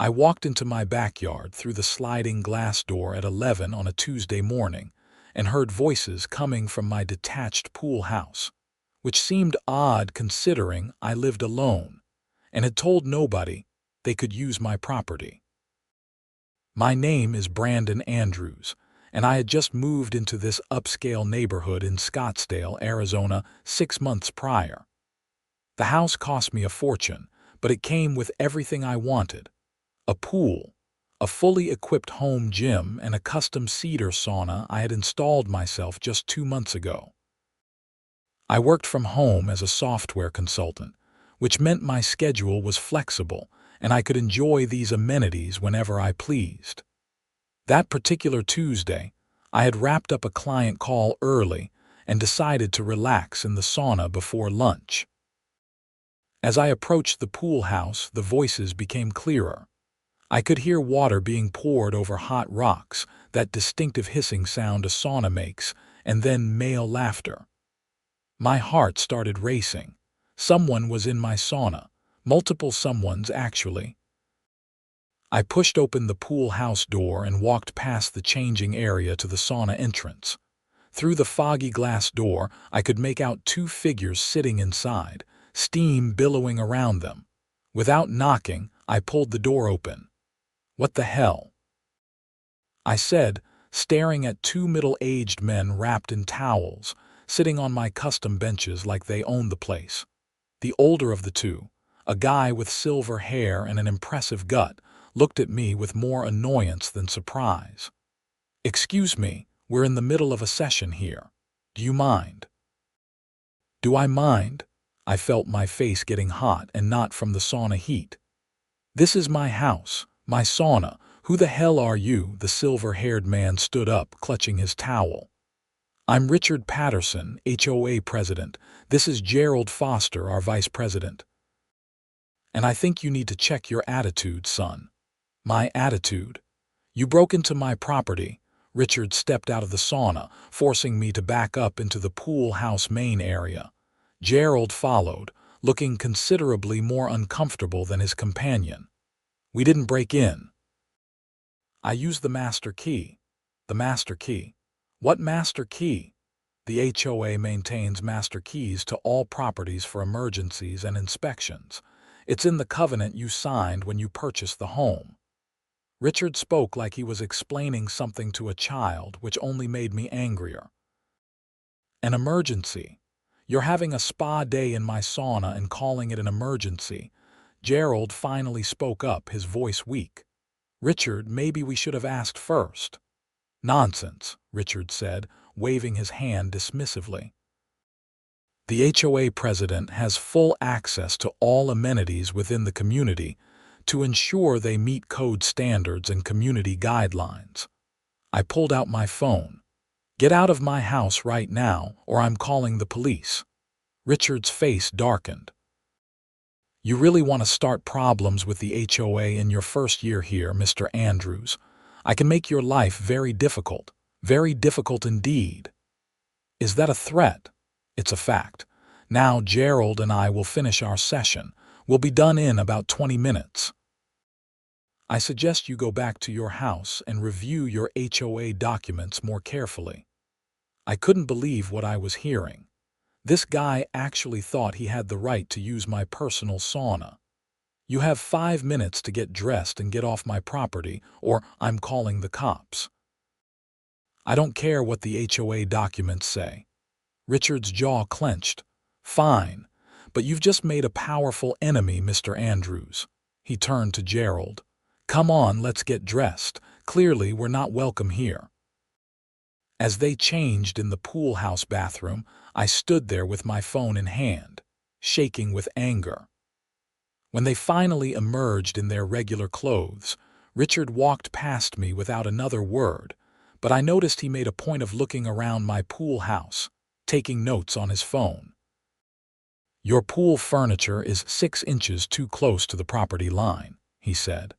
I walked into my backyard through the sliding glass door at 11 on a Tuesday morning and heard voices coming from my detached pool house, which seemed odd considering I lived alone and had told nobody they could use my property. My name is Brandon Andrews, and I had just moved into this upscale neighborhood in Scottsdale, Arizona, 6 months prior. The house cost me a fortune, but it came with everything I wanted: a pool, a fully equipped home gym, and a custom cedar sauna I had installed myself just 2 months ago. I worked from home as a software consultant, which meant my schedule was flexible and I could enjoy these amenities whenever I pleased. That particular Tuesday, I had wrapped up a client call early and decided to relax in the sauna before lunch. As I approached the pool house, the voices became clearer. I could hear water being poured over hot rocks, that distinctive hissing sound a sauna makes, and then male laughter. My heart started racing. Someone was in my sauna. Multiple someones, actually. I pushed open the pool house door and walked past the changing area to the sauna entrance. Through the foggy glass door, I could make out 2 figures sitting inside, steam billowing around them. Without knocking, I pulled the door open. "What the hell?" I said, staring at 2 middle-aged men wrapped in towels, sitting on my custom benches like they owned the place. The older of the 2, a guy with silver hair and an impressive gut, looked at me with more annoyance than surprise. "Excuse me, we're in the middle of a session here. Do you mind?" Do I mind? I felt my face getting hot, and not from the sauna heat. "This is my house, my sauna. Who the hell are you?" The silver-haired man stood up, clutching his towel. "I'm Richard Patterson, HOA president. This is Gerald Foster, our vice president. And I think you need to check your attitude, son." "My attitude? You broke into my property." Richard stepped out of the sauna, forcing me to back up into the pool house main area. Gerald followed, looking considerably more uncomfortable than his companion. "We didn't break in. I used the master key." "The master key? What master key?" "The HOA maintains master keys to all properties for emergencies and inspections. It's in the covenant you signed when you purchased the home." Richard spoke like he was explaining something to a child, which only made me angrier. "An emergency? You're having a spa day in my sauna and calling it an emergency?" Gerald finally spoke up, his voice weak. "Richard, maybe we should have asked first." "Nonsense," Richard said, waving his hand dismissively. "The HOA president has full access to all amenities within the community to ensure they meet code standards and community guidelines." I pulled out my phone. "Get out of my house right now, or I'm calling the police." Richard's face darkened. "You really want to start problems with the HOA in your first year here, Mr. Andrews? I can make your life very difficult indeed." "Is that a threat?" "It's a fact. Now Gerald and I will finish our session. We'll be done in about 20 minutes. I suggest you go back to your house and review your HOA documents more carefully." I couldn't believe what I was hearing. This guy actually thought he had the right to use my personal sauna. "You have 5 minutes to get dressed and get off my property, or I'm calling the cops." "I don't care what the HOA documents say." Richard's jaw clenched. "Fine, but you've just made a powerful enemy, Mr. Andrews." He turned to Gerald. "Come on, let's get dressed. Clearly we're not welcome here." As they changed in the pool house bathroom, I stood there with my phone in hand, shaking with anger. When they finally emerged in their regular clothes, Richard walked past me without another word, but I noticed he made a point of looking around my pool house, taking notes on his phone. "Your pool furniture is 6 inches too close to the property line," he said.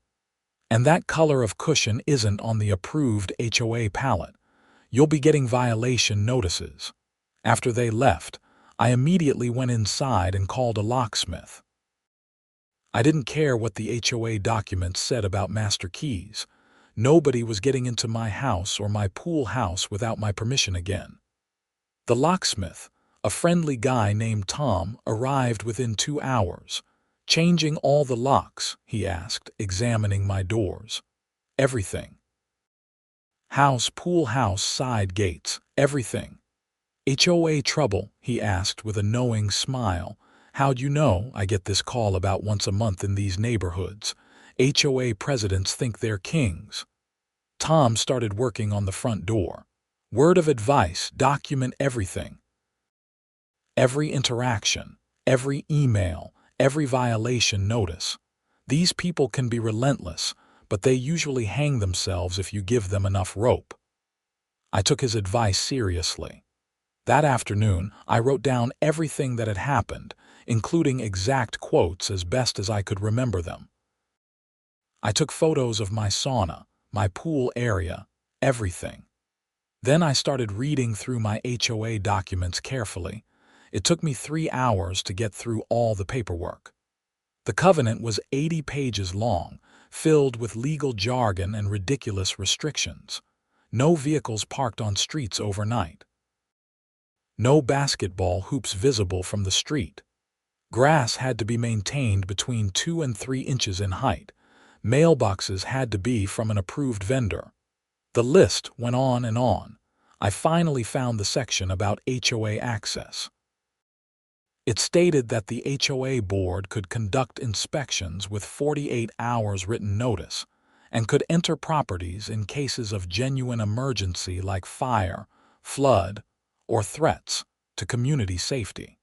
"And that color of cushion isn't on the approved HOA palette. You'll be getting violation notices." After they left, I immediately went inside and called a locksmith. I didn't care what the HOA documents said about master keys. Nobody was getting into my house or my pool house without my permission again. The locksmith, a friendly guy named Tom, arrived within 2 hours. Changing all the locks, he asked, examining my doors. Everything. House, pool house, side gates, everything. HOA trouble, he asked with a knowing smile. How'd you know? I get this call about once a month in these neighborhoods. HOA presidents think they're kings. Tom started working on the front door. Word of advice, document everything. Every interaction, every email, every violation notice. These people can be relentless, but they usually hang themselves if you give them enough rope. I took his advice seriously. That afternoon, I wrote down everything that had happened, including exact quotes as best as I could remember them. I took photos of my sauna, my pool area, everything. Then I started reading through my HOA documents carefully. It took me 3 hours to get through all the paperwork. The covenant was 80 pages long, filled with legal jargon and ridiculous restrictions. No vehicles parked on streets overnight. No basketball hoops visible from the street. Grass had to be maintained between 2 and 3 inches in height. Mailboxes had to be from an approved vendor. The list went on and on. I finally found the section about HOA access. It stated that the HOA board could conduct inspections with 48 hours written notice and could enter properties in cases of genuine emergency like fire, flood, or threats to community safety.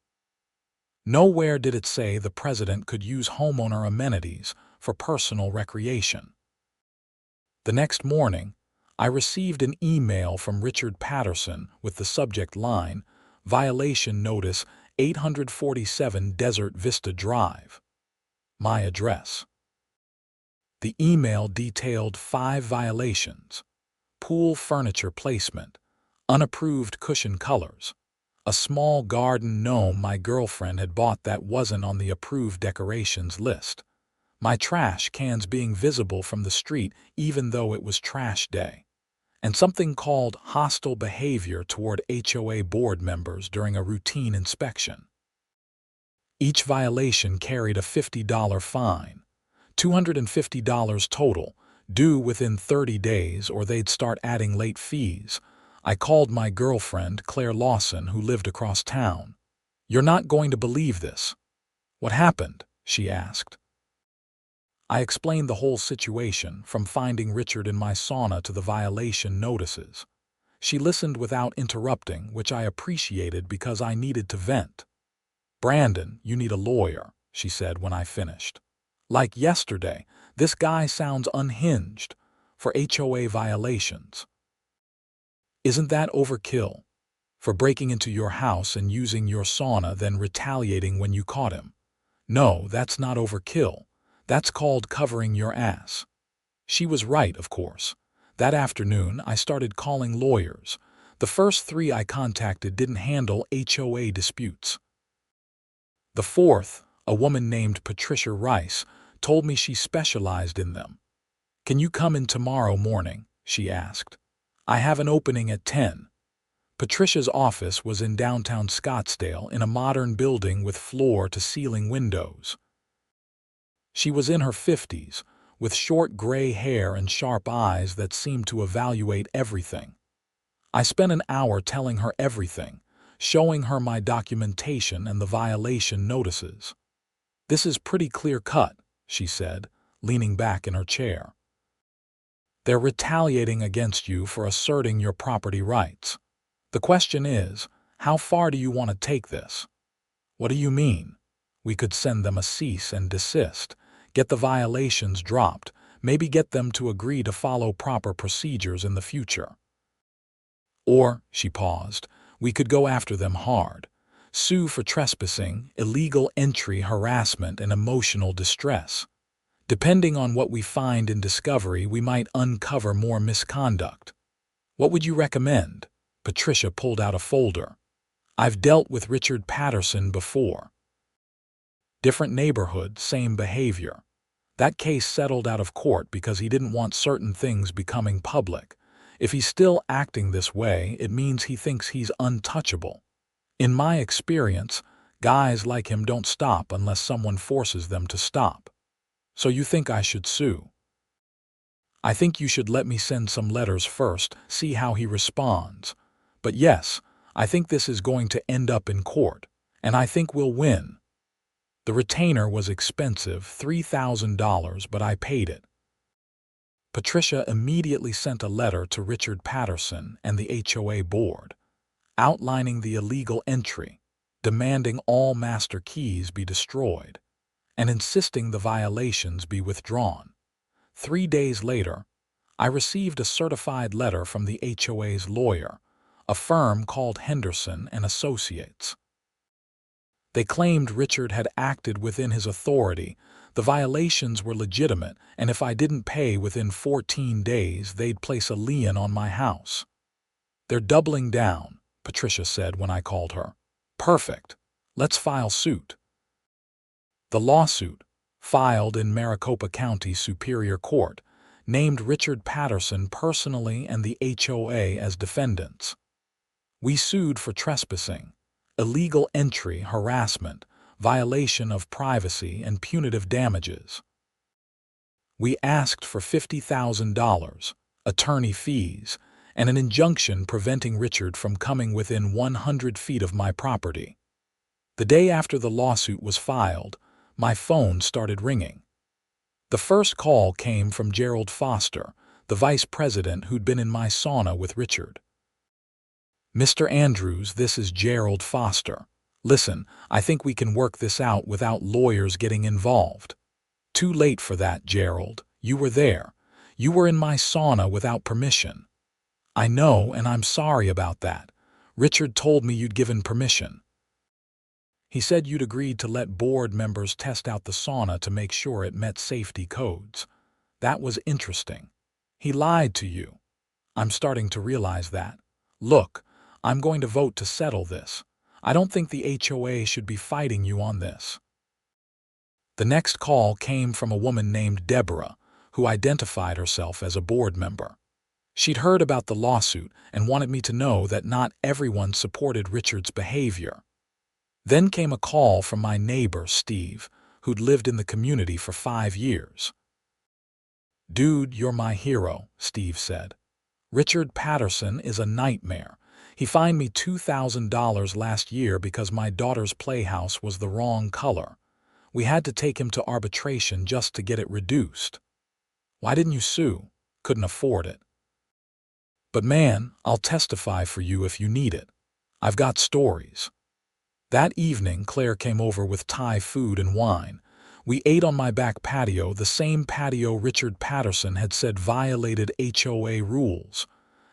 Nowhere did it say the president could use homeowner amenities for personal recreation. The next morning, I received an email from Richard Patterson with the subject line, Violation Notice 847 Desert Vista Drive. My address. The email detailed 5 violations: pool furniture placement, unapproved cushion colors, a small garden gnome my girlfriend had bought that wasn't on the approved decorations list, my trash cans being visible from the street even though it was trash day, and something called hostile behavior toward HOA board members during a routine inspection. Each violation carried a $50 fine, $250 total, due within 30 days or they'd start adding late fees. I called my girlfriend, Claire Lawson, who lived across town. "You're not going to believe this." "What happened?" she asked. I explained the whole situation, from finding Richard in my sauna to the violation notices. She listened without interrupting, which I appreciated because I needed to vent. "Brandon, you need a lawyer," she said when I finished. "Like yesterday, this guy sounds unhinged for HOA violations. Isn't that overkill? For breaking into your house and using your sauna, then retaliating when you caught him? No, that's not overkill. That's called covering your ass." She was right, of course. That afternoon, I started calling lawyers. The first 3 I contacted didn't handle HOA disputes. The fourth, a woman named Patricia Rice, told me she specialized in them. "Can you come in tomorrow morning?" she asked. "I have an opening at 10. Patricia's office was in downtown Scottsdale in a modern building with floor-to-ceiling windows. She was in her 50s, with short gray hair and sharp eyes that seemed to evaluate everything. I spent an hour telling her everything, showing her my documentation and the violation notices. "This is pretty clear-cut," she said, leaning back in her chair. "They're retaliating against you for asserting your property rights. The question is, how far do you want to take this?" "What do you mean?" "We could send them a cease and desist, get the violations dropped, maybe get them to agree to follow proper procedures in the future. Or," she paused, "we could go after them hard, sue for trespassing, illegal entry, harassment, and emotional distress. Depending on what we find in discovery, we might uncover more misconduct. What would you recommend?" Patricia pulled out a folder. "I've dealt with Richard Patterson before." Different neighborhood, same behavior. That case settled out of court because he didn't want certain things becoming public. If he's still acting this way, it means he thinks he's untouchable. In my experience, guys like him don't stop unless someone forces them to stop. So you think I should sue? I think you should let me send some letters first, see how he responds. But yes, I think this is going to end up in court, and I think we'll win. The retainer was expensive, $3,000, but I paid it. Patricia immediately sent a letter to Richard Patterson and the HOA board, outlining the illegal entry, demanding all master keys be destroyed, and insisting the violations be withdrawn. 3 days later, I received a certified letter from the HOA's lawyer, a firm called Henderson and Associates. They claimed Richard had acted within his authority, the violations were legitimate, and if I didn't pay within 14 days, they'd place a lien on my house. They're doubling down, Patricia said when I called her. Perfect. Let's file suit. The lawsuit, filed in Maricopa County Superior Court, named Richard Patterson personally and the HOA as defendants. We sued for trespassing, illegal entry, harassment, violation of privacy, and punitive damages. We asked for $50,000, attorney fees, and an injunction preventing Richard from coming within 100 feet of my property. The day after the lawsuit was filed, my phone started ringing. The first call came from Gerald Foster, the vice president who'd been in my sauna with Richard. Mr. Andrews, this is Gerald Foster. Listen, I think we can work this out without lawyers getting involved. Too late for that, Gerald. You were there. You were in my sauna without permission. I know, and I'm sorry about that. Richard told me you'd given permission. He said you'd agreed to let board members test out the sauna to make sure it met safety codes. That was interesting. He lied to you. I'm starting to realize that. Look, I'm going to vote to settle this. I don't think the HOA should be fighting you on this. The next call came from a woman named Deborah, who identified herself as a board member. She'd heard about the lawsuit and wanted me to know that not everyone supported Richard's behavior. Then came a call from my neighbor, Steve, who'd lived in the community for 5 years. Dude, you're my hero, Steve said. Richard Patterson is a nightmare. He fined me $2,000 last year because my daughter's playhouse was the wrong color. We had to take him to arbitration just to get it reduced. Why didn't you sue? Couldn't afford it. But man, I'll testify for you if you need it. I've got stories. That evening, Claire came over with Thai food and wine. We ate on my back patio, the same patio Richard Patterson had said violated HOA rules.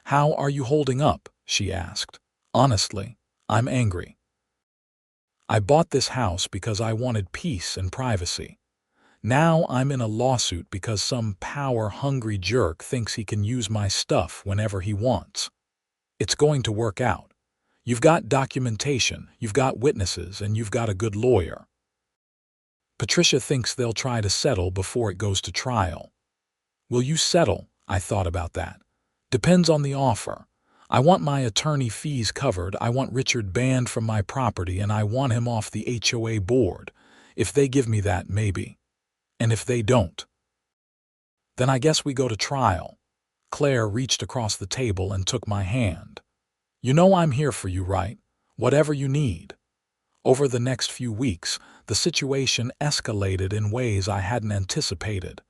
How are you holding up? She asked. Honestly, I'm angry. I bought this house because I wanted peace and privacy. Now I'm in a lawsuit because some power-hungry jerk thinks he can use my stuff whenever he wants. It's going to work out. You've got documentation, you've got witnesses, and you've got a good lawyer. Patricia thinks they'll try to settle before it goes to trial. Will you settle? I thought about that. Depends on the offer. I want my attorney fees covered, I want Richard banned from my property, and I want him off the HOA board. If they give me that, maybe. And if they don't, then I guess we go to trial. Claire reached across the table and took my hand. You know I'm here for you, right? Whatever you need. Over the next few weeks, the situation escalated in ways I hadn't anticipated.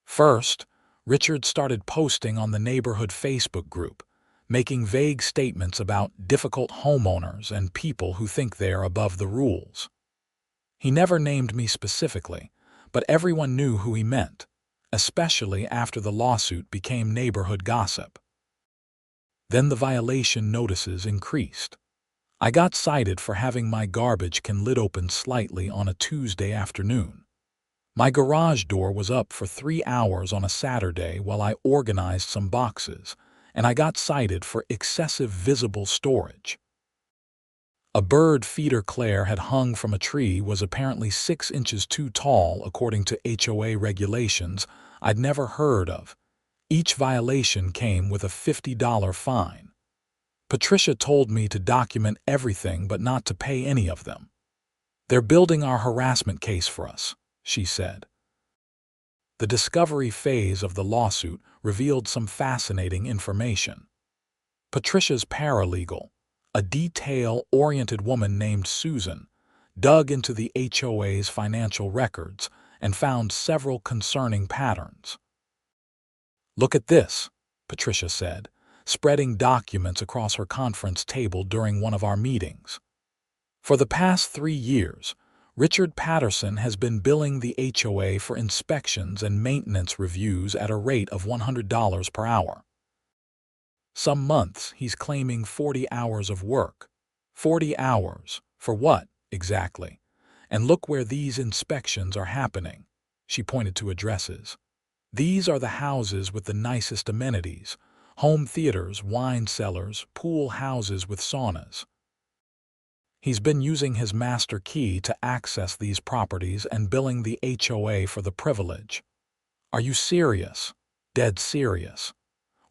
First, Richard started posting on the neighborhood Facebook group, making vague statements about difficult homeowners and people who think they're above the rules. He never named me specifically, but everyone knew who he meant, especially after the lawsuit became neighborhood gossip. Then the violation notices increased. I got cited for having my garbage can lid open slightly on a Tuesday afternoon. My garage door was up for 3 hours on a Saturday while I organized some boxes, and I got cited for excessive visible storage. A bird feeder Claire had hung from a tree was apparently 6 inches too tall according to HOA regulations I'd never heard of. Each violation came with a $50 fine. Patricia told me to document everything but not to pay any of them. "They're building our harassment case for us," she said. The discovery phase of the lawsuit revealed some fascinating information. Patricia's paralegal, a detail-oriented woman named Susan, dug into the HOA's financial records and found several concerning patterns. "Look at this," Patricia said, spreading documents across her conference table during one of our meetings. "For the past 3 years, Richard Patterson has been billing the HOA for inspections and maintenance reviews at a rate of $100 per hour. Some months he's claiming 40 hours of work. 40 hours. For what, exactly? And look where these inspections are happening." She pointed to addresses. "These are the houses with the nicest amenities: home theaters, wine cellars, pool houses with saunas." He's been using his master key to access these properties and billing the HOA for the privilege. "Are you serious?" "Dead serious.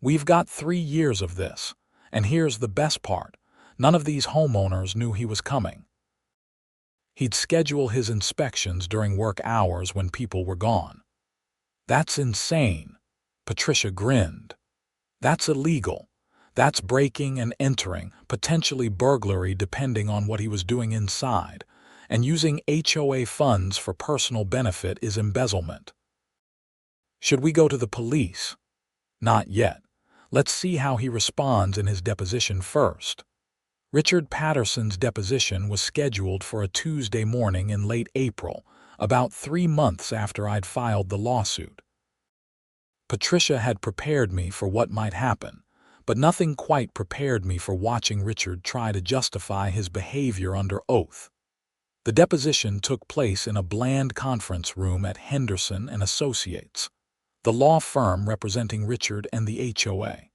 We've got 3 years of this, and here's the best part: none of these homeowners knew he was coming. He'd schedule his inspections during work hours when people were gone." "That's insane." Patricia grinned. "That's illegal. That's breaking and entering, potentially burglary depending on what he was doing inside, and using HOA funds for personal benefit is embezzlement." "Should we go to the police?" "Not yet. Let's see how he responds in his deposition first." Richard Patterson's deposition was scheduled for a Tuesday morning in late April, about 3 months after I'd filed the lawsuit. Patricia had prepared me for what might happen, but nothing quite prepared me for watching Richard try to justify his behavior under oath. The deposition took place in a bland conference room at Henderson and Associates, the law firm representing Richard and the HOA.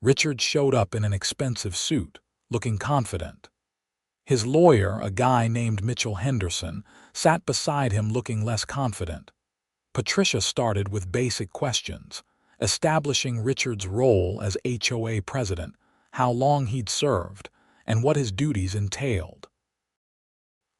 Richard showed up in an expensive suit, looking confident. His lawyer, a guy named Mitchell Henderson, sat beside him looking less confident. Patricia started with basic questions, establishing Richard's role as HOA president, how long he'd served, and what his duties entailed.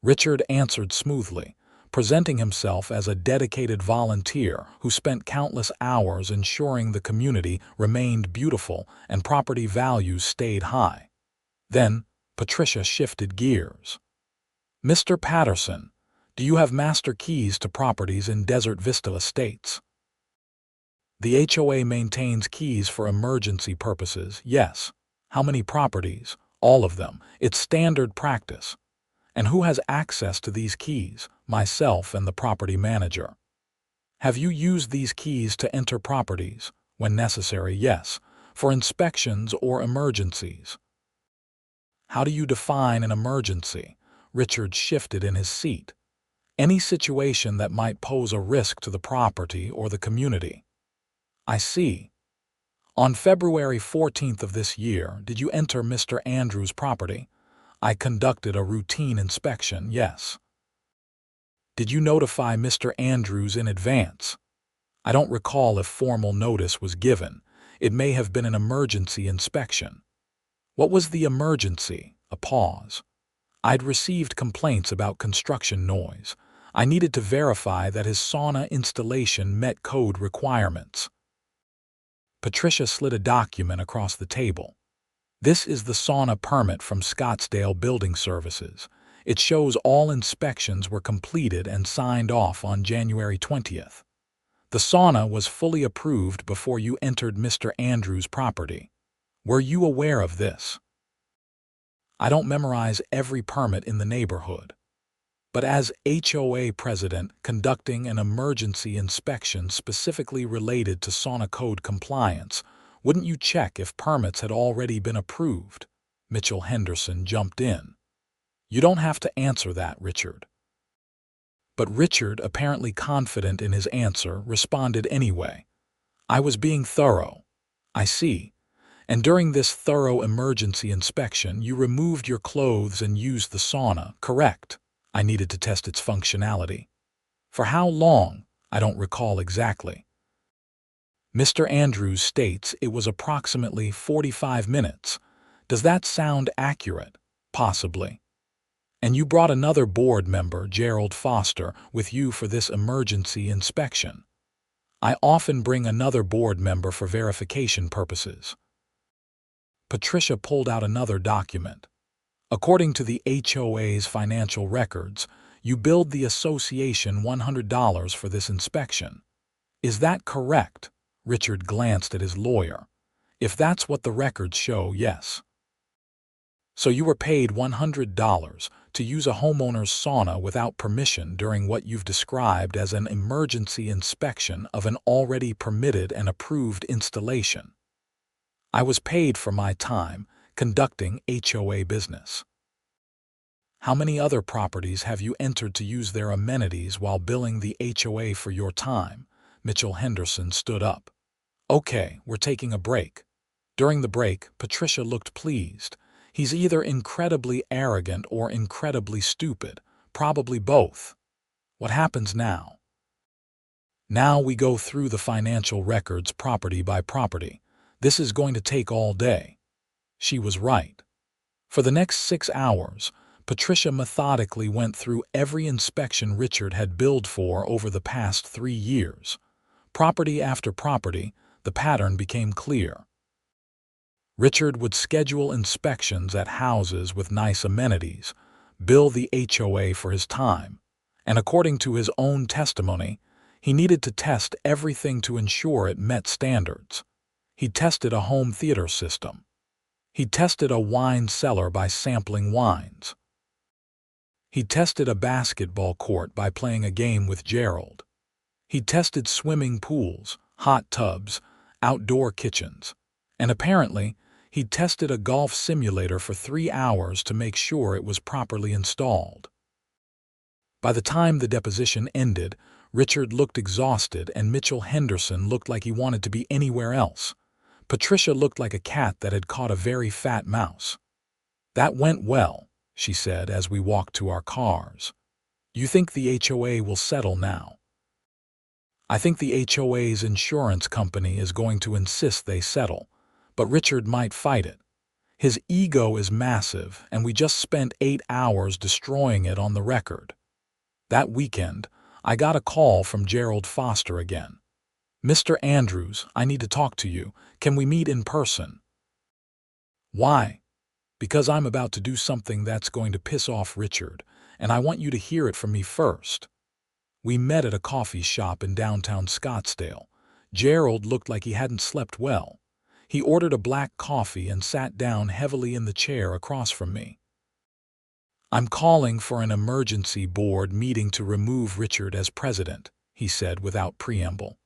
Richard answered smoothly, presenting himself as a dedicated volunteer who spent countless hours ensuring the community remained beautiful and property values stayed high. Then, Patricia shifted gears. "Mr. Patterson, do you have master keys to properties in Desert Vista Estates?" "The HOA maintains keys for emergency purposes, yes." "How many properties?" "All of them. It's standard practice." "And who has access to these keys?" "Myself and the property manager." "Have you used these keys to enter properties?" "When necessary, yes. For inspections or emergencies." "How do you define an emergency?" Richard shifted in his seat. "Any situation that might pose a risk to the property or the community." "I see. On February 14th of this year, did you enter Mr. Andrews' property?" "I conducted a routine inspection, yes." "Did you notify Mr. Andrews in advance?" "I don't recall if formal notice was given. It may have been an emergency inspection." "What was the emergency?" A pause. "I'd received complaints about construction noise. I needed to verify that his sauna installation met code requirements." Patricia slid a document across the table. "This is the sauna permit from Scottsdale Building Services. It shows all inspections were completed and signed off on January 20th. The sauna was fully approved before you entered Mr. Andrews' property. Were you aware of this?" "I don't memorize every permit in the neighborhood. But as HOA president conducting an emergency inspection specifically related to sauna code compliance, wouldn't you check if permits had already been approved?" Mitchell Henderson jumped in. "You don't have to answer that, Richard." But Richard, apparently confident in his answer, responded anyway. "I was being thorough." "I see. And during this thorough emergency inspection, you removed your clothes and used the sauna, correct? I needed to test its functionality. For how long? I don't recall exactly. Mr. Andrews states it was approximately 45 minutes. Does that sound accurate? Possibly. And you brought another board member, Gerald Foster, with you for this emergency inspection. I often bring another board member for verification purposes. Patricia pulled out another document. According to the HOA's financial records, you billed the association $100 for this inspection. Is that correct? Richard glanced at his lawyer. If that's what the records show, yes. So you were paid $100 to use a homeowner's sauna without permission during what you've described as an emergency inspection of an already permitted and approved installation. I was paid for my time conducting HOA business. How many other properties have you entered to use their amenities while billing the HOA for your time? Mitchell Henderson stood up. Okay, we're taking a break. During the break, Patricia looked pleased. He's either incredibly arrogant or incredibly stupid, probably both. What happens now? Now we go through the financial records property by property. This is going to take all day. She was right. For the next 6 hours, Patricia methodically went through every inspection Richard had billed for over the past 3 years. Property after property, the pattern became clear. Richard would schedule inspections at houses with nice amenities, bill the HOA for his time, and according to his own testimony, he needed to test everything to ensure it met standards. He tested a home theater system. He tested a wine cellar by sampling wines. He tested a basketball court by playing a game with Gerald. He tested swimming pools, hot tubs, outdoor kitchens, and apparently, he tested a golf simulator for 3 hours to make sure it was properly installed. By the time the deposition ended, Richard looked exhausted and Mitchell Henderson looked like he wanted to be anywhere else. Patricia looked like a cat that had caught a very fat mouse. That went well, she said as we walked to our cars. You think the HOA will settle now? I think the HOA's insurance company is going to insist they settle, but Richard might fight it. His ego is massive, and we just spent 8 hours destroying it on the record. That weekend, I got a call from Gerald Foster again. Mr. Andrews, I need to talk to you. Can we meet in person? Why? Because I'm about to do something that's going to piss off Richard, and I want you to hear it from me first. We met at a coffee shop in downtown Scottsdale. Gerald looked like he hadn't slept well. He ordered a black coffee and sat down heavily in the chair across from me. I'm calling for an emergency board meeting to remove Richard as president, he said without preamble.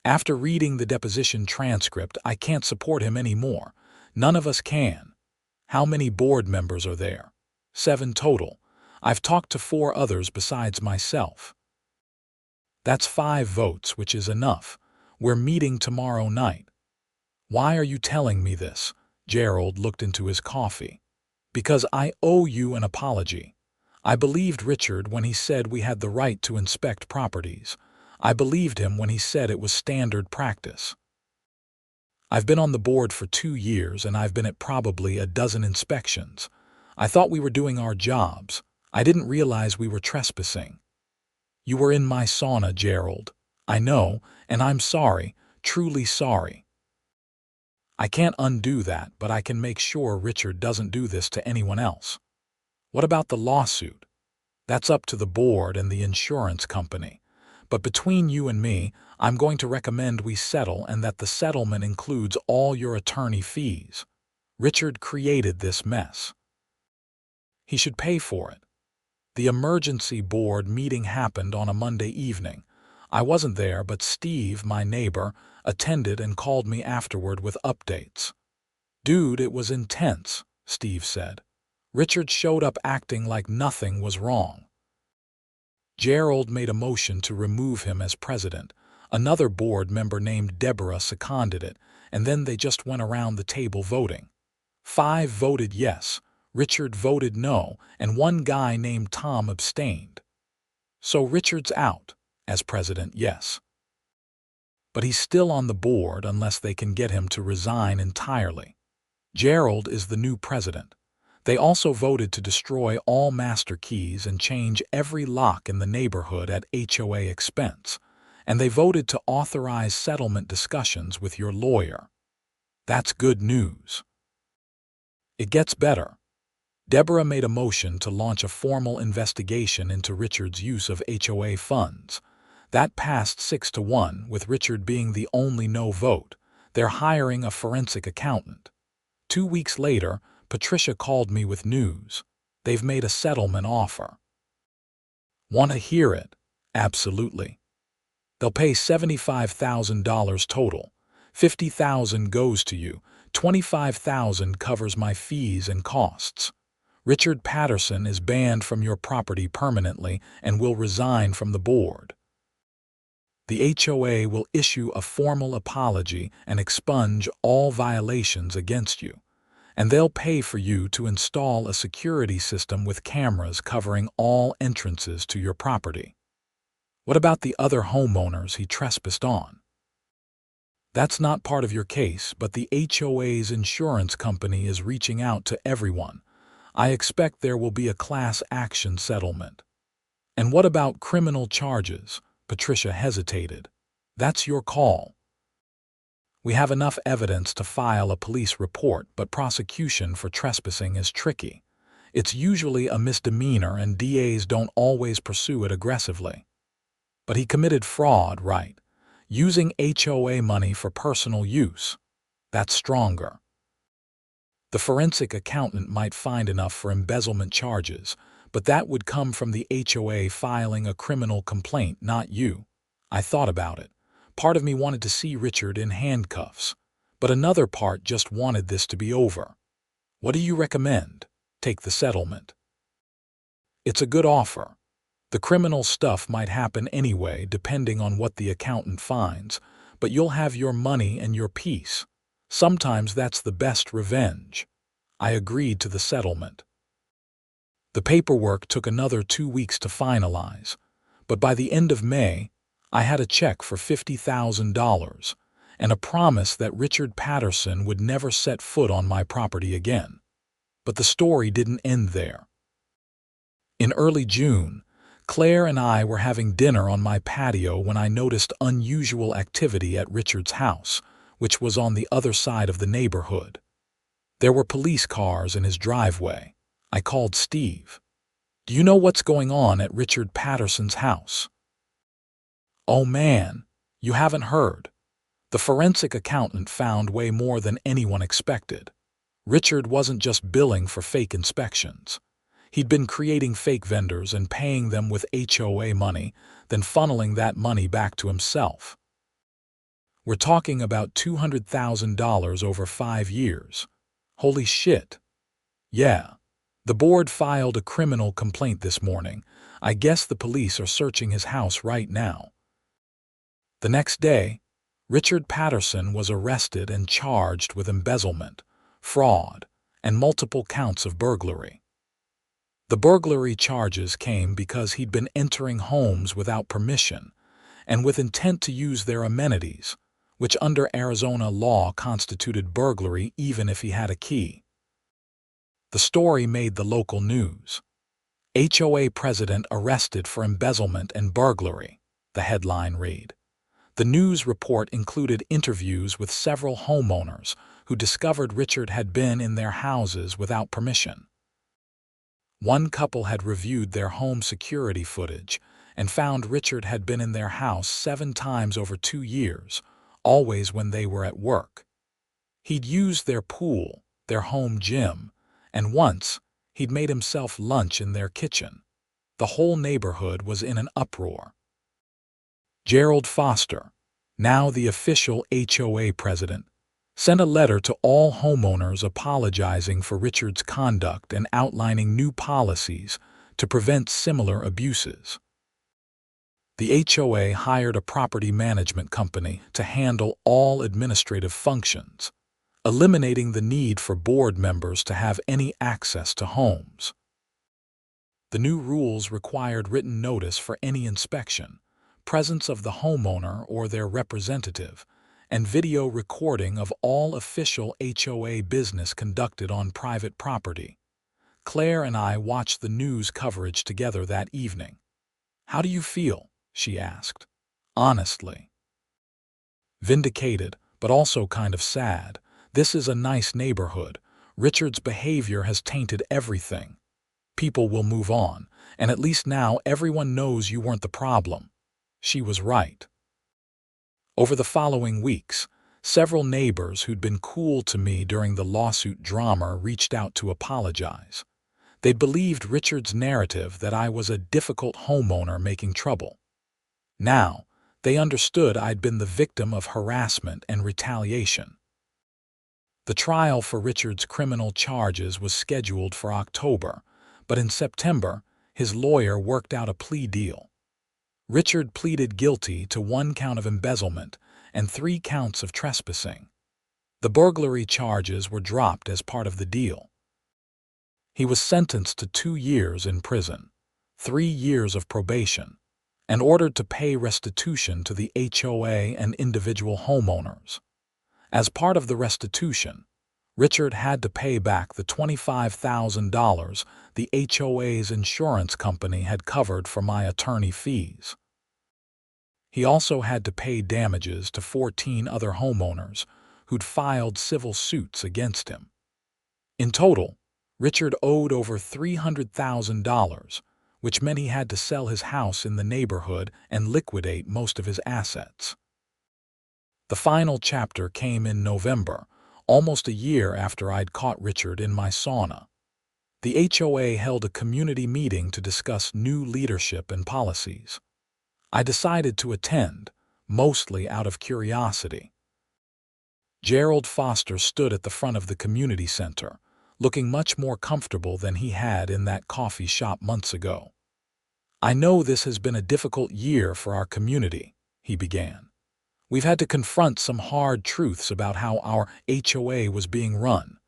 After reading the deposition transcript, I can't support him anymore. None of us can. How many board members are there? 7 total. I've talked to 4 others besides myself. That's 5 votes, which is enough. We're meeting tomorrow night. Why are you telling me this? Gerald looked into his coffee. Because I owe you an apology. I believed Richard when he said we had the right to inspect properties. I believed him when he said it was standard practice. I've been on the board for 2 years and I've been at probably a dozen inspections. I thought we were doing our jobs. I didn't realize we were trespassing. You were in my sauna, Gerald. I know, and I'm sorry, truly sorry. I can't undo that, but I can make sure Richard doesn't do this to anyone else. What about the lawsuit? That's up to the board and the insurance company. But between you and me, I'm going to recommend we settle and that the settlement includes all your attorney fees. Richard created this mess. He should pay for it. The emergency board meeting happened on a Monday evening. I wasn't there, but Steve, my neighbor, attended and called me afterward with updates. Dude, it was intense, Steve said. Richard showed up acting like nothing was wrong. Gerald made a motion to remove him as president. Another board member named Deborah seconded it, and then they just went around the table voting. 5 voted yes, Richard voted no, and one guy named Tom abstained. So Richard's out, as president, yes. But he's still on the board unless they can get him to resign entirely. Gerald is the new president. They also voted to destroy all master keys and change every lock in the neighborhood at HOA expense, and they voted to authorize settlement discussions with your lawyer. That's good news. It gets better. Deborah made a motion to launch a formal investigation into Richard's use of HOA funds. That passed 6-1, with Richard being the only no vote. They're hiring a forensic accountant. 2 weeks later, Patricia called me with news. They've made a settlement offer. Want to hear it? Absolutely. They'll pay $75,000 total. $50,000 goes to you. $25,000 covers my fees and costs. Richard Patterson is banned from your property permanently and will resign from the board. The HOA will issue a formal apology and expunge all violations against you, and they'll pay for you to install a security system with cameras covering all entrances to your property. What about the other homeowners he trespassed on? That's not part of your case, but the HOA's insurance company is reaching out to everyone. I expect there will be a class action settlement. And what about criminal charges? Patricia hesitated. That's your call. We have enough evidence to file a police report, but prosecution for trespassing is tricky. It's usually a misdemeanor and DAs don't always pursue it aggressively. But he committed fraud, right? Using HOA money for personal use. That's stronger. The forensic accountant might find enough for embezzlement charges, but that would come from the HOA filing a criminal complaint, not you. I thought about it. Part of me wanted to see Richard in handcuffs, but another part just wanted this to be over. What do you recommend? Take the settlement. It's a good offer. The criminal stuff might happen anyway, depending on what the accountant finds, but you'll have your money and your peace. Sometimes that's the best revenge. I agreed to the settlement. The paperwork took another 2 weeks to finalize, but by the end of May, I had a check for $50,000 and a promise that Richard Patterson would never set foot on my property again. But the story didn't end there. In early June, Claire and I were having dinner on my patio when I noticed unusual activity at Richard's house, which was on the other side of the neighborhood. There were police cars in his driveway. I called Steve. Do you know what's going on at Richard Patterson's house? Oh man, you haven't heard. The forensic accountant found way more than anyone expected. Richard wasn't just billing for fake inspections. He'd been creating fake vendors and paying them with HOA money, then funneling that money back to himself. We're talking about $200,000 over 5 years. Holy shit. Yeah. The board filed a criminal complaint this morning. I guess the police are searching his house right now. The next day, Richard Patterson was arrested and charged with embezzlement, fraud, and multiple counts of burglary. The burglary charges came because he'd been entering homes without permission and with intent to use their amenities, which under Arizona law constituted burglary even if he had a key. The story made the local news. HOA president arrested for embezzlement and burglary, the headline read. The news report included interviews with several homeowners who discovered Richard had been in their houses without permission. One couple had reviewed their home security footage and found Richard had been in their house 7 times over 2 years, always when they were at work. He'd used their pool, their home gym, and once he'd made himself lunch in their kitchen. The whole neighborhood was in an uproar. Gerald Foster, now the official HOA president, sent a letter to all homeowners apologizing for Richard's conduct and outlining new policies to prevent similar abuses. The HOA hired a property management company to handle all administrative functions, eliminating the need for board members to have any access to homes. The new rules required written notice for any inspection, presence of the homeowner or their representative, and video recording of all official HOA business conducted on private property. Claire and I watched the news coverage together that evening. "How do you feel?" she asked. "Honestly." "Vindicated, but also kind of sad. This is a nice neighborhood. Richard's behavior has tainted everything. People will move on, and at least now everyone knows you weren't the problem." She was right. Over the following weeks, several neighbors who'd been cool to me during the lawsuit drama reached out to apologize. They believed Richard's narrative that I was a difficult homeowner making trouble. Now, they understood I'd been the victim of harassment and retaliation. The trial for Richard's criminal charges was scheduled for October, but in September, his lawyer worked out a plea deal. Richard pleaded guilty to 1 count of embezzlement and 3 counts of trespassing. The burglary charges were dropped as part of the deal. He was sentenced to 2 years in prison, 3 years of probation, and ordered to pay restitution to the HOA and individual homeowners. As part of the restitution, Richard had to pay back the $25,000 the HOA's insurance company had covered for my attorney fees. He also had to pay damages to 14 other homeowners who'd filed civil suits against him. In total, Richard owed over $300,000, which meant he had to sell his house in the neighborhood and liquidate most of his assets. The final chapter came in November, almost a year after I'd caught Richard in my sauna. The HOA held a community meeting to discuss new leadership and policies. I decided to attend, mostly out of curiosity. Gerald Foster stood at the front of the community center, looking much more comfortable than he had in that coffee shop months ago. "I know this has been a difficult year for our community," he began. "We've had to confront some hard truths about how our HOA was being run.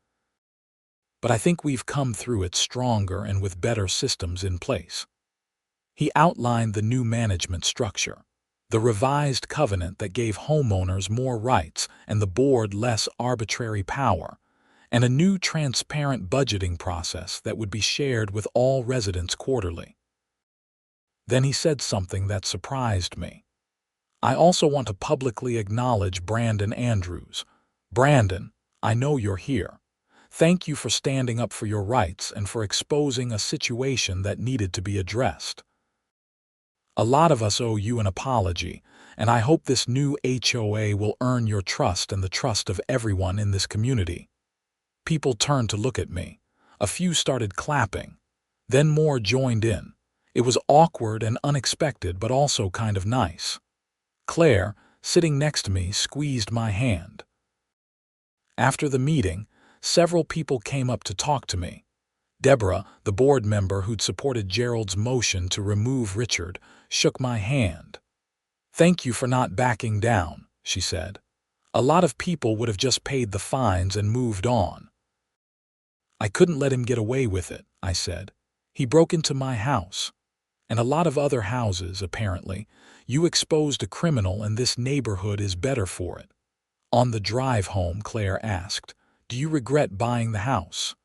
But I think we've come through it stronger and with better systems in place." He outlined the new management structure, the revised covenant that gave homeowners more rights and the board less arbitrary power, and a new transparent budgeting process that would be shared with all residents quarterly. Then he said something that surprised me. "I also want to publicly acknowledge Brandon Andrews. Brandon, I know you're here. Thank you for standing up for your rights and for exposing a situation that needed to be addressed. A lot of us owe you an apology, and I hope this new HOA will earn your trust and the trust of everyone in this community." People turned to look at me. A few started clapping. Then more joined in. It was awkward and unexpected, but also kind of nice. Claire, sitting next to me, squeezed my hand. After the meeting, several people came up to talk to me. Deborah, the board member who'd supported Gerald's motion to remove Richard, shook my hand. "Thank you for not backing down," she said. "A lot of people would have just paid the fines and moved on." "I couldn't let him get away with it," I said. "He broke into my house. And a lot of other houses, apparently. You exposed a criminal and this neighborhood is better for it." On the drive home, Claire asked, "Do you regret buying the house?"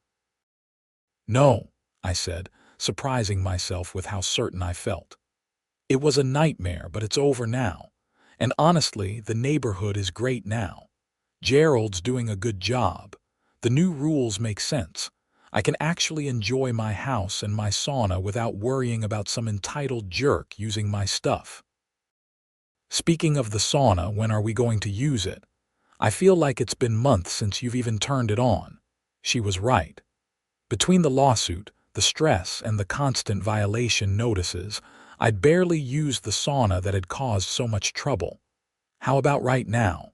"No," I said, surprising myself with how certain I felt. "It was a nightmare, but it's over now. And honestly, the neighborhood is great now. Gerald's doing a good job. The new rules make sense. I can actually enjoy my house and my sauna without worrying about some entitled jerk using my stuff." "Speaking of the sauna, when are we going to use it? I feel like it's been months since you've even turned it on." She was right. Between the lawsuit, the stress, and the constant violation notices, I'd barely used the sauna that had caused so much trouble. "How about right now?"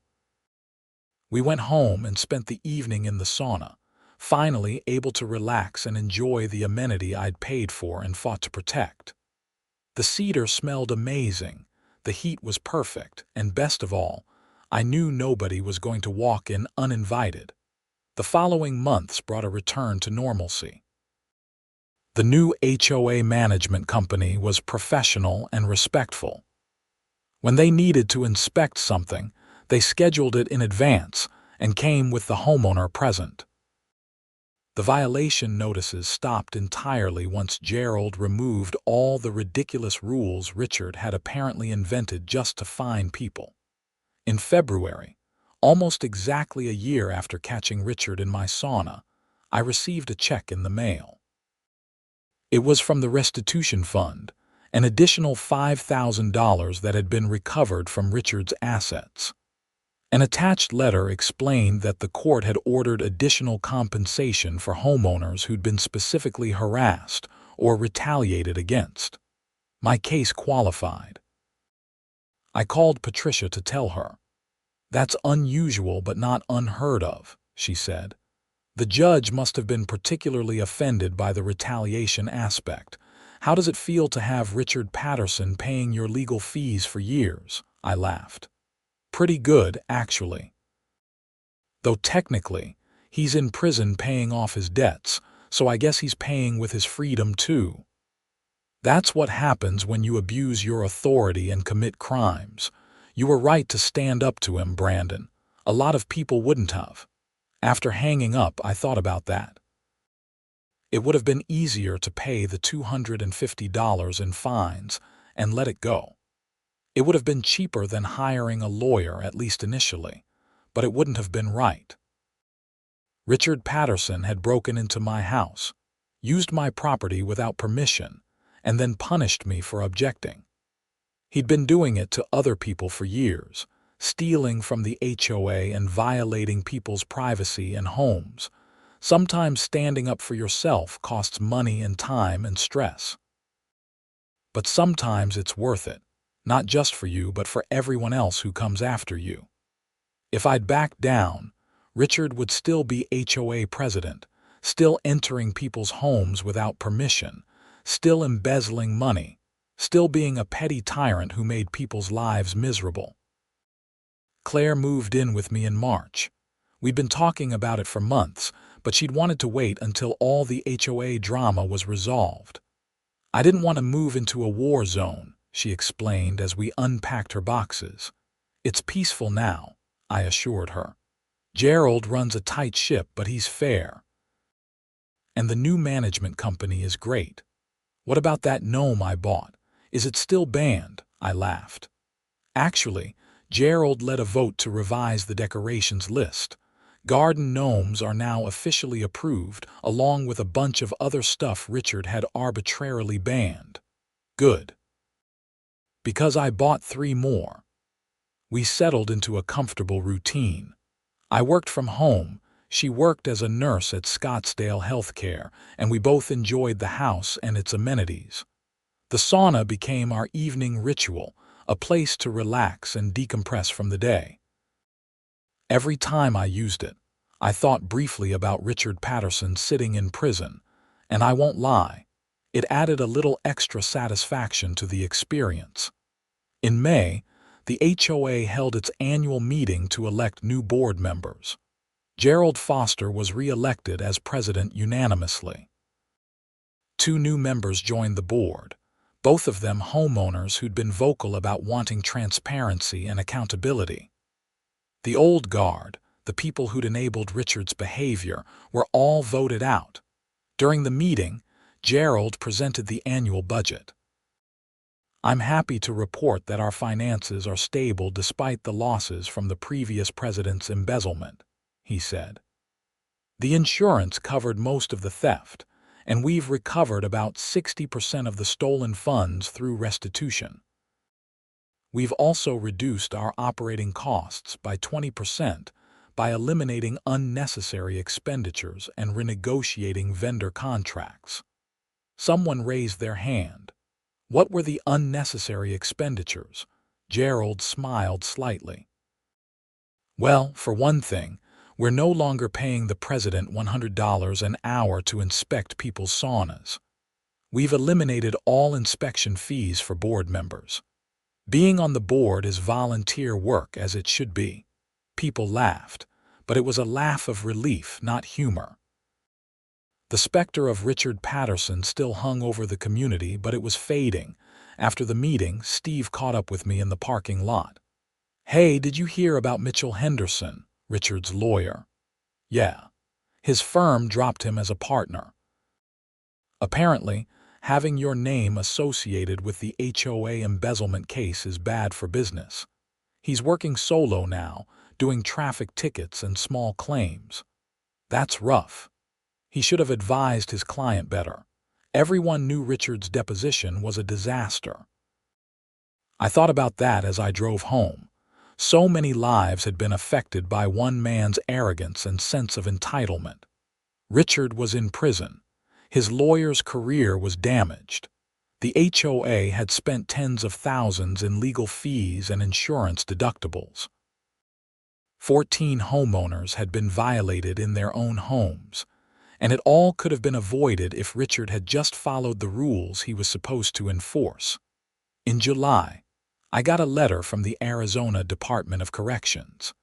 We went home and spent the evening in the sauna, finally able to relax and enjoy the amenity I'd paid for and fought to protect. The cedar smelled amazing, The heat was perfect, and best of all, I knew nobody was going to walk in uninvited. The following months brought a return to normalcy. The new HOA management company was professional and respectful. When they needed to inspect something, they scheduled it in advance and came with the homeowner present. The violation notices stopped entirely once Gerald removed all the ridiculous rules Richard had apparently invented just to fine people. In February, almost exactly a year after catching Richard in my sauna, I received a check in the mail. It was from the restitution fund, an additional $5,000 that had been recovered from Richard's assets. An attached letter explained that the court had ordered additional compensation for homeowners who'd been specifically harassed or retaliated against. My case qualified. I called Patricia to tell her. "That's unusual but not unheard of," she said. "The judge must have been particularly offended by the retaliation aspect. How does it feel to have Richard Patterson paying your legal fees for years?" I laughed. "Pretty good, actually. Though technically, he's in prison paying off his debts, so I guess he's paying with his freedom too. That's what happens when you abuse your authority and commit crimes. You were right to stand up to him, Brandon. A lot of people wouldn't have." After hanging up, I thought about that. It would have been easier to pay the $250 in fines and let it go. It would have been cheaper than hiring a lawyer, at least initially, but it wouldn't have been right. Richard Patterson had broken into my house, used my property without permission, and then punished me for objecting. He'd been doing it to other people for years, stealing from the HOA and violating people's privacy and homes. Sometimes standing up for yourself costs money and time and stress. But sometimes it's worth it. Not just for you, but for everyone else who comes after you. If I'd backed down, Richard would still be HOA president, still entering people's homes without permission, still embezzling money, still being a petty tyrant who made people's lives miserable. Claire moved in with me in March. We'd been talking about it for months, but she'd wanted to wait until all the HOA drama was resolved. "I didn't want to move into a war zone," she explained as we unpacked her boxes. "It's peaceful now," I assured her. "Gerald runs a tight ship, but he's fair. And the new management company is great. What about that gnome I bought? Is it still banned?" I laughed. Actually, Gerald led a vote to revise the decorations list. Garden gnomes are now officially approved, along with a bunch of other stuff Richard had arbitrarily banned. Good. Because I bought 3 more. We settled into a comfortable routine. I worked from home, she worked as a nurse at Scottsdale Healthcare, and we both enjoyed the house and its amenities. The sauna became our evening ritual, a place to relax and decompress from the day. Every time I used it, I thought briefly about Richard Patterson sitting in prison, and I won't lie, it added a little extra satisfaction to the experience. In May, the HOA held its annual meeting to elect new board members. Gerald Foster was re-elected as president unanimously. 2 new members joined the board, both of them homeowners who'd been vocal about wanting transparency and accountability. The old guard, the people who'd enabled Richard's behavior, were all voted out. During the meeting, Gerald presented the annual budget. "I'm happy to report that our finances are stable despite the losses from the previous president's embezzlement," he said. "The insurance covered most of the theft, and we've recovered about 60% of the stolen funds through restitution. We've also reduced our operating costs by 20% by eliminating unnecessary expenditures and renegotiating vendor contracts." Someone raised their hand. "What were the unnecessary expenditures?" Gerald smiled slightly. "Well, for one thing, we're no longer paying the president $100 an hour to inspect people's saunas. We've eliminated all inspection fees for board members. Being on the board is volunteer work, as it should be. People laughed, but it was a laugh of relief, not humor. The specter of Richard Patterson still hung over the community, but it was fading. After the meeting, Steve caught up with me in the parking lot. "Hey, did you hear about Mitchell Henderson, Richard's lawyer?" "Yeah. His firm dropped him as a partner. Apparently, having your name associated with the HOA embezzlement case is bad for business. He's working solo now, doing traffic tickets and small claims. That's rough. He should have advised his client better. Everyone knew Richard's deposition was a disaster." I thought about that as I drove home. So many lives had been affected by one man's arrogance and sense of entitlement. Richard was in prison. His lawyer's career was damaged. The HOA had spent tens of thousands in legal fees and insurance deductibles. 14 homeowners had been violated in their own homes, and it all could have been avoided if Richard had just followed the rules he was supposed to enforce. In July, I got a letter from the Arizona Department of Corrections.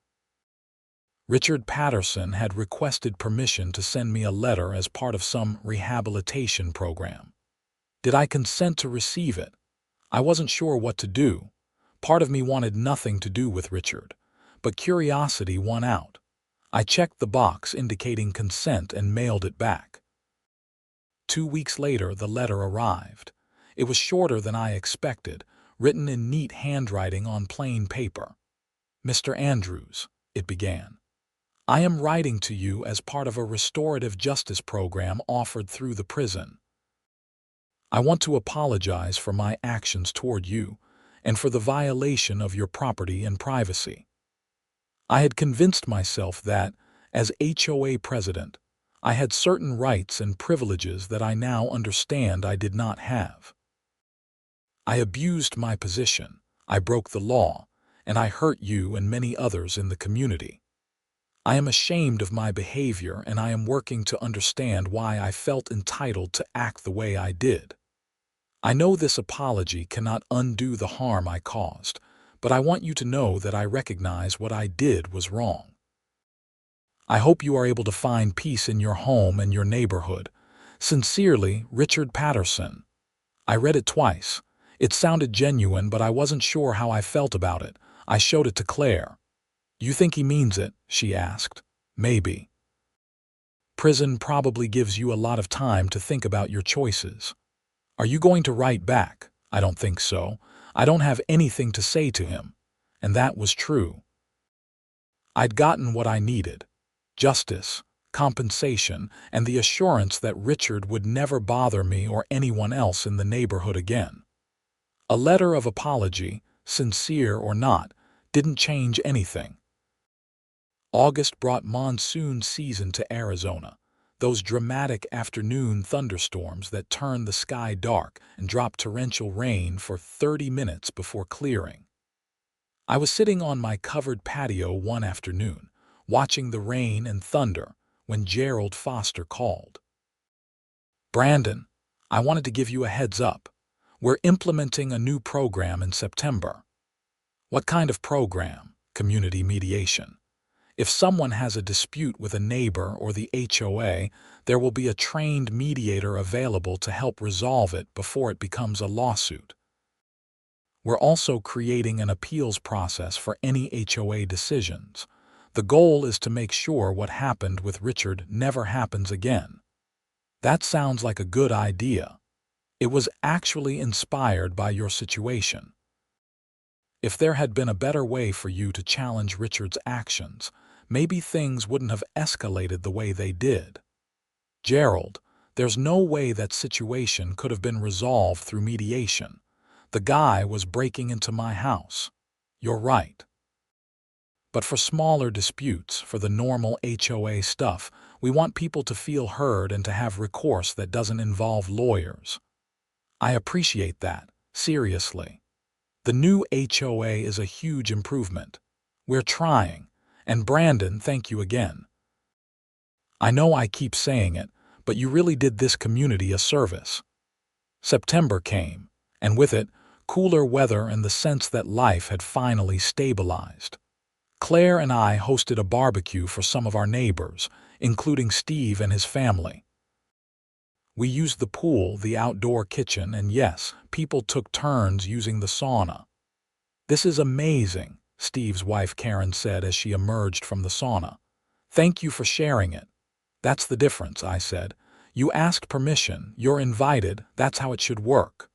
Richard Patterson had requested permission to send me a letter as part of some rehabilitation program. Did I consent to receive it? I wasn't sure what to do. Part of me wanted nothing to do with Richard, but curiosity won out. I checked the box indicating consent and mailed it back. 2 weeks later, the letter arrived. It was shorter than I expected, written in neat handwriting on plain paper. "Mr. Andrews," it began, "I am writing to you as part of a restorative justice program offered through the prison. I want to apologize for my actions toward you and for the violation of your property and privacy. I had convinced myself that, as HOA president, I had certain rights and privileges that I now understand I did not have. I abused my position, I broke the law, and I hurt you and many others in the community. I am ashamed of my behavior, and I am working to understand why I felt entitled to act the way I did. I know this apology cannot undo the harm I caused, but I want you to know that I recognize what I did was wrong. I hope you are able to find peace in your home and your neighborhood. Sincerely, Richard Patterson." I read it twice. It sounded genuine, but I wasn't sure how I felt about it. I showed it to Claire. "You think he means it?" she asked. "Maybe. Prison probably gives you a lot of time to think about your choices. Are you going to write back?" "I don't think so. I don't have anything to say to him." And that was true. I'd gotten what I needed: justice, compensation, and the assurance that Richard would never bother me or anyone else in the neighborhood again. A letter of apology, sincere or not, didn't change anything. August brought monsoon season to Arizona, those dramatic afternoon thunderstorms that turn the sky dark and drop torrential rain for 30 minutes before clearing. I was sitting on my covered patio one afternoon, watching the rain and thunder, when Gerald Foster called. "Brandon, I wanted to give you a heads up. We're implementing a new program in September." "What kind of program?" "Community mediation. If someone has a dispute with a neighbor or the HOA, there will be a trained mediator available to help resolve it before it becomes a lawsuit. We're also creating an appeals process for any HOA decisions. The goal is to make sure what happened with Richard never happens again." That sounds like a good idea. It was actually inspired by your situation. If there had been a better way for you to challenge Richard's actions, maybe things wouldn't have escalated the way they did. "Gerald, there's no way that situation could have been resolved through mediation. The guy was breaking into my house." "You're right. But for smaller disputes, for the normal HOA stuff, we want people to feel heard and to have recourse that doesn't involve lawyers." "I appreciate that, seriously. The new HOA is a huge improvement. We're trying. And Brandon, thank you again. I know I keep saying it, but you really did this community a service." September came, and with it, cooler weather and the sense that life had finally stabilized. Claire and I hosted a barbecue for some of our neighbors, including Steve and his family. We used the pool, the outdoor kitchen, and yes, people took turns using the sauna. "This is amazing," Steve's wife Karen said as she emerged from the sauna. "Thank you for sharing it." "That's the difference," I said. "You asked permission, you're invited, that's how it should work."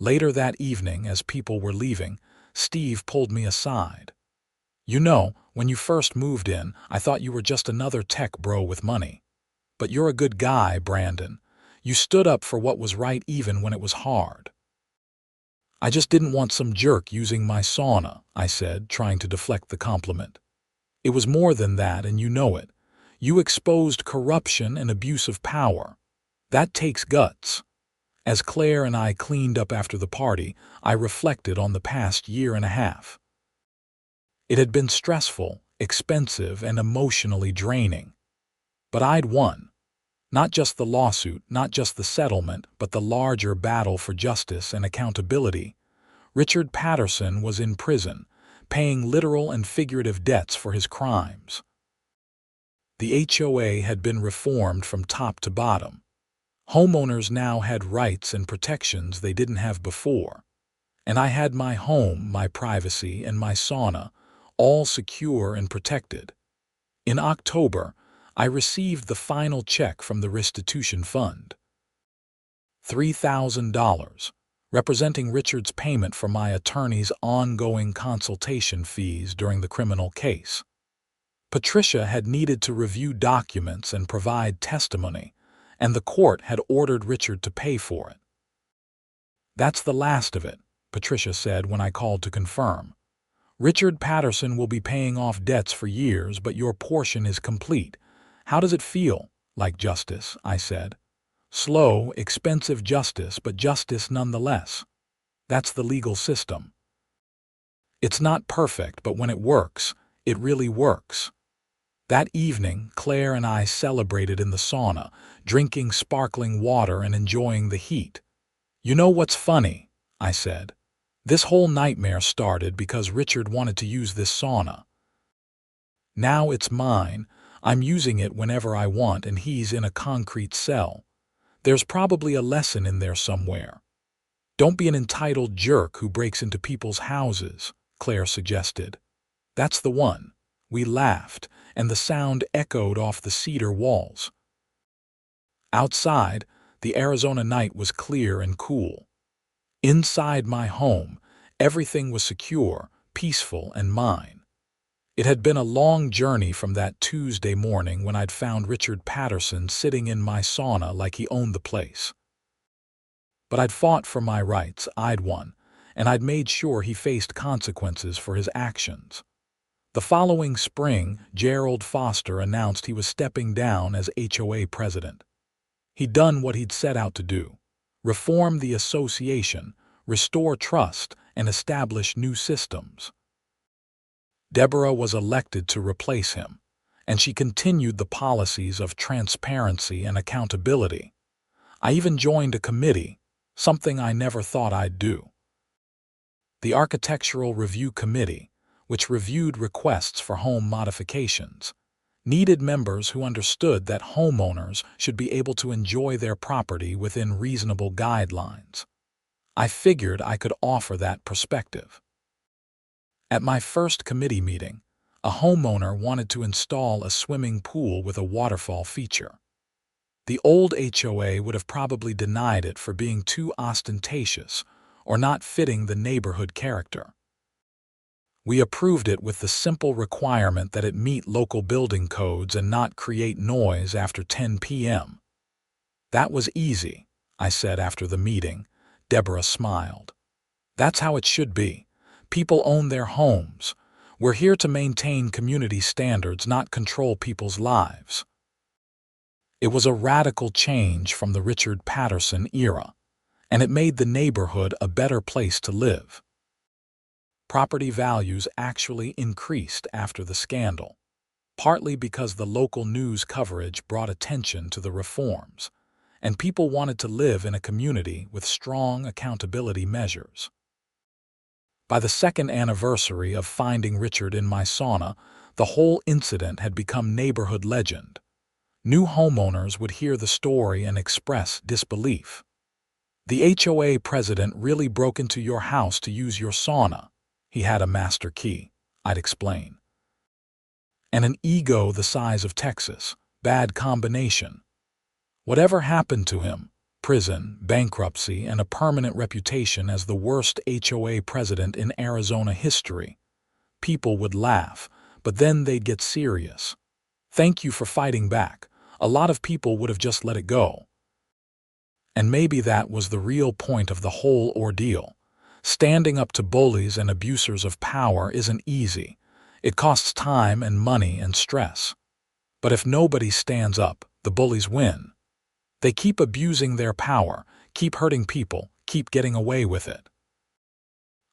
Later that evening, as people were leaving, Steve pulled me aside. "You know, when you first moved in, I thought you were just another tech bro with money. But you're a good guy, Brandon. You stood up for what was right even when it was hard." "I just didn't want some jerk using my sauna," I said, trying to deflect the compliment. "It was more than that, and you know it. You exposed corruption and abuse of power. That takes guts." As Claire and I cleaned up after the party, I reflected on the past year and a half. It had been stressful, expensive, and emotionally draining. But I'd won. Not just the lawsuit, not just the settlement, but the larger battle for justice and accountability. Richard Patterson was in prison, paying literal and figurative debts for his crimes. The HOA had been reformed from top to bottom. Homeowners now had rights and protections they didn't have before. And I had my home, my privacy, and my sauna, all secure and protected. In October, I received the final check from the restitution fund. $3,000, representing Richard's payment for my attorney's ongoing consultation fees during the criminal case. Patricia had needed to review documents and provide testimony, and the court had ordered Richard to pay for it. "That's the last of it," Patricia said when I called to confirm. "Richard Patterson will be paying off debts for years, but your portion is complete. How does it feel?" "Like justice," I said. "Slow, expensive justice, but justice nonetheless. That's the legal system. It's not perfect, but when it works, it really works." That evening, Claire and I celebrated in the sauna, drinking sparkling water and enjoying the heat. "You know what's funny?" I said. "This whole nightmare started because Richard wanted to use this sauna. Now it's mine. I'm using it whenever I want, and he's in a concrete cell. There's probably a lesson in there somewhere." "Don't be an entitled jerk who breaks into people's houses," Claire suggested. "That's the one." We laughed, and the sound echoed off the cedar walls. Outside, the Arizona night was clear and cool. Inside my home, everything was secure, peaceful, and mine. It had been a long journey from that Tuesday morning when I'd found Richard Patterson sitting in my sauna like he owned the place. But I'd fought for my rights, I'd won, and I'd made sure he faced consequences for his actions. The following spring, Gerald Foster announced he was stepping down as HOA president. He'd done what he'd set out to do: reform the association, restore trust, and establish new systems. Deborah was elected to replace him, and she continued the policies of transparency and accountability. I even joined a committee, something I never thought I'd do. The Architectural Review Committee, which reviewed requests for home modifications, needed members who understood that homeowners should be able to enjoy their property within reasonable guidelines. I figured I could offer that perspective. At my first committee meeting, a homeowner wanted to install a swimming pool with a waterfall feature. The old HOA would have probably denied it for being too ostentatious or not fitting the neighborhood character. We approved it with the simple requirement that it meet local building codes and not create noise after 10 p.m. "That was easy," I said after the meeting. Deborah smiled. "That's how it should be. People own their homes. We're here to maintain community standards, not control people's lives." It was a radical change from the Richard Patterson era, and it made the neighborhood a better place to live. Property values actually increased after the scandal, partly because the local news coverage brought attention to the reforms, and people wanted to live in a community with strong accountability measures. By the second anniversary of finding Richard in my sauna, the whole incident had become neighborhood legend. New homeowners would hear the story and express disbelief. The HOA president really broke into your house to use your sauna. He had a master key, I'd explain. And an ego the size of Texas. Bad combination. Whatever happened to him? Prison, bankruptcy, and a permanent reputation as the worst HOA president in Arizona history. People would laugh, but then they'd get serious. Thank you for fighting back. A lot of people would have just let it go. And maybe that was the real point of the whole ordeal. Standing up to bullies and abusers of power isn't easy. It costs time and money and stress. But if nobody stands up, the bullies win. They keep abusing their power, keep hurting people, keep getting away with it.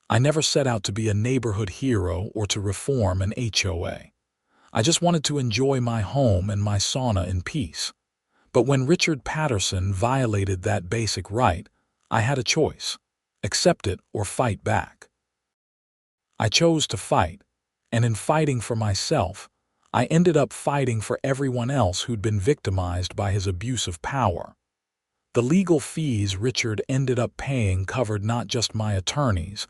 I never set out to be a neighborhood hero or to reform an HOA. I just wanted to enjoy my home and my sauna in peace. But when Richard Patterson violated that basic right, I had a choice: accept it or fight back. I chose to fight, and in fighting for myself, I ended up fighting for everyone else who'd been victimized by his abuse of power. The legal fees Richard ended up paying covered not just my attorneys,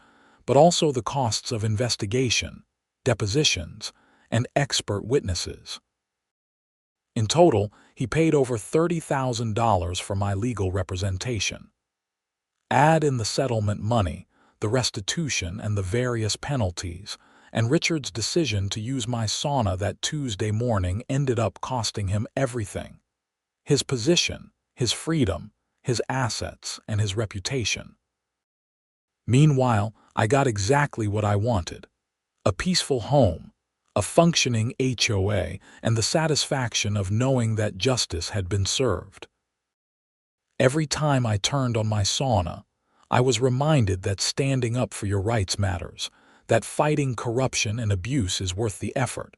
but also the costs of investigation, depositions, and expert witnesses. In total, he paid over $30,000 for my legal representation. Add in the settlement money, the restitution, and the various penalties, and Richard's decision to use my sauna that Tuesday morning ended up costing him everything: his position, his freedom, his assets, and his reputation. Meanwhile, I got exactly what I wanted: a peaceful home, a functioning HOA, and the satisfaction of knowing that justice had been served. Every time I turned on my sauna, I was reminded that standing up for your rights matters, that fighting corruption and abuse is worth the effort,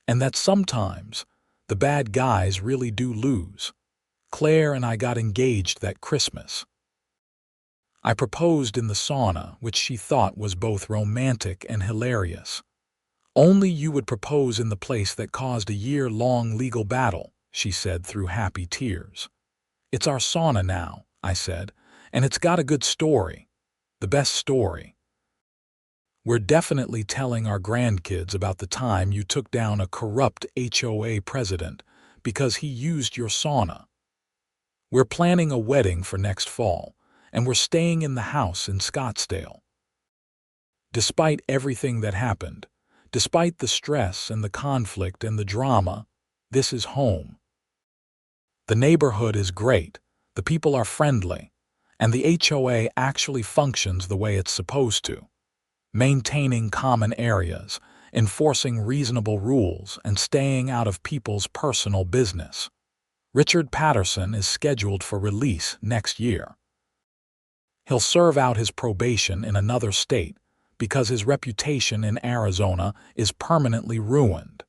and that sometimes the bad guys really do lose. Claire and I got engaged that Christmas. I proposed in the sauna, which she thought was both romantic and hilarious. Only you would propose in the place that caused a year-long legal battle, she said through happy tears. It's our sauna now, I said, and it's got a good story. The best story. We're definitely telling our grandkids about the time you took down a corrupt HOA president because he used your sauna. We're planning a wedding for next fall, and we're staying in the house in Scottsdale. Despite everything that happened, despite the stress and the conflict and the drama, this is home. The neighborhood is great, the people are friendly, and the HOA actually functions the way it's supposed to. Maintaining common areas, enforcing reasonable rules, and staying out of people's personal business. Richard Patterson is scheduled for release next year. He'll serve out his probation in another state because his reputation in Arizona is permanently ruined.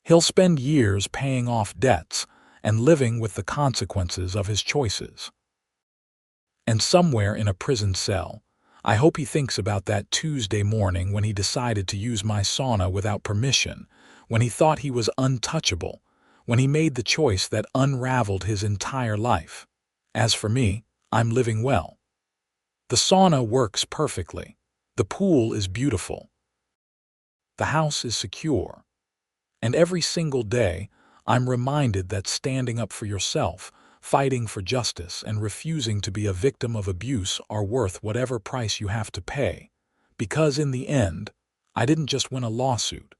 He'll spend years paying off debts and living with the consequences of his choices. And somewhere in a prison cell, I hope he thinks about that Tuesday morning when he decided to use my sauna without permission, when he thought he was untouchable, when he made the choice that unraveled his entire life. As for me, I'm living well. The sauna works perfectly. The pool is beautiful. The house is secure. And every single day, I'm reminded that standing up for yourself, fighting for justice, and refusing to be a victim of abuse are worth whatever price you have to pay. Because in the end, I didn't just win a lawsuit.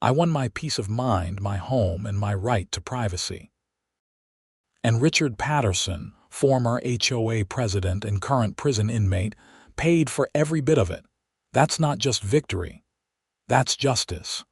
I won my peace of mind, my home, and my right to privacy. And Richard Patterson, former HOA president and current prison inmate, paid for every bit of it. That's not just victory. That's justice.